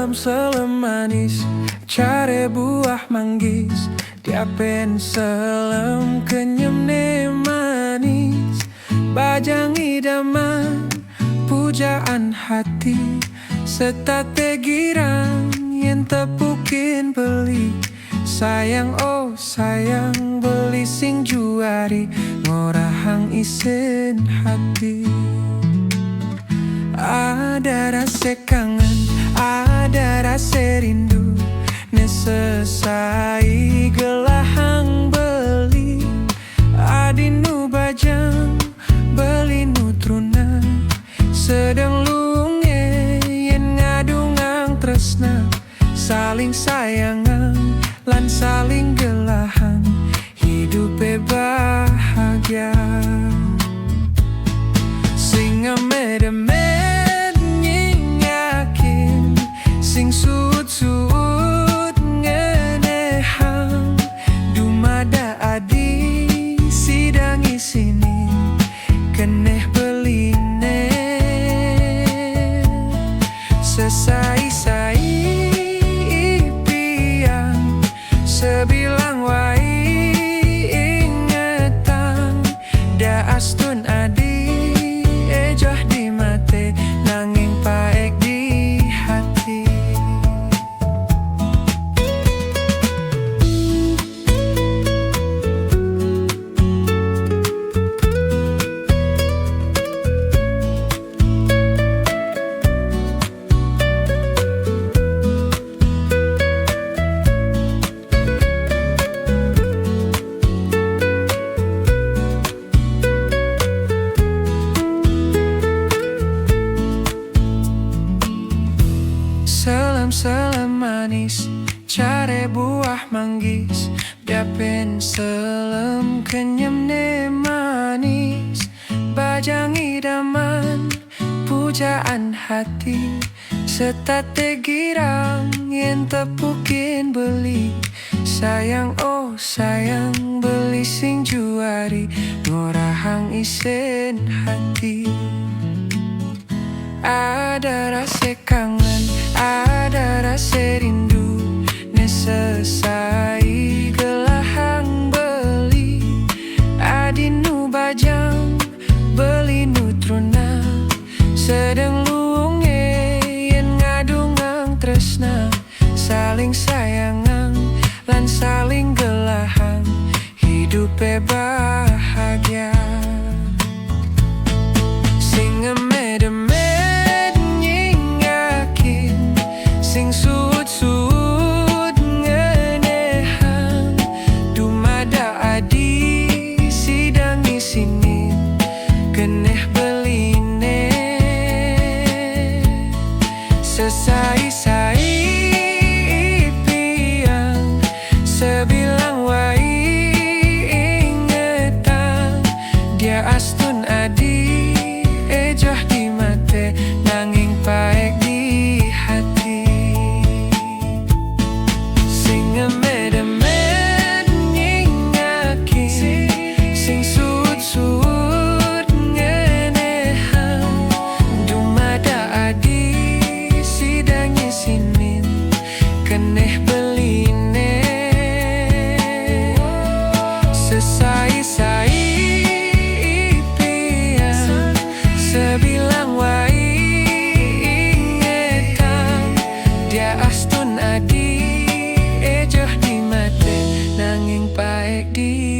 Selem manis, care buah manggis, dia pen selem kenyam ne manis. Bajang idaman, pujaan hati, setate girang yang tepukin beli. Sayang oh sayang beli sing juari, ngorahang isen hati. Ada rasa kangen, ada rasa rindu, nesesai gelahang beli. Adinu bajang beli nutruna, sedang lunge yen ngadungang tresna. Saling sayangan lan saling gelahang, hidup bahagia. Sing amed-amed nyakin, sing suut-suut ngenehang. Dumada adi sidang isini, keneh beline. Sesai-sai piang, sebilang wai ingetan. Da astun adi ejoh di mate, nanging paek di hati. Selem manis, care buah manggis, dia pen selem kenyam ne manis. Bajang idaman, pujaan hati, setate girang yang tepukin beli. Sayang oh sayang beli sing juari, ngorahang isen hati. Ada rasa kangen, ada rasa rindu, nesesai gelahang beli. Adinu bajang beli nutruna, sedang lunge yen ngadungang tresna. Saling sayangan lan saling gelahang, hidup bahagia. Sing amed-amed sing suut-suut ngenehang. Dumada adi sidang isini, keneh beline. Sesai-sai piang, sebilang wai ingetan. Dia astun adi ejoh di mate, nanging paek di hati. Amed-amed nyingaki, sing suut-suut ngenehang. Dumada adi sidang isinin, keneh beline. Sesai-sai piang, sebilang wai ingetan. Dia astun adi ejoh di mate, nanging paek di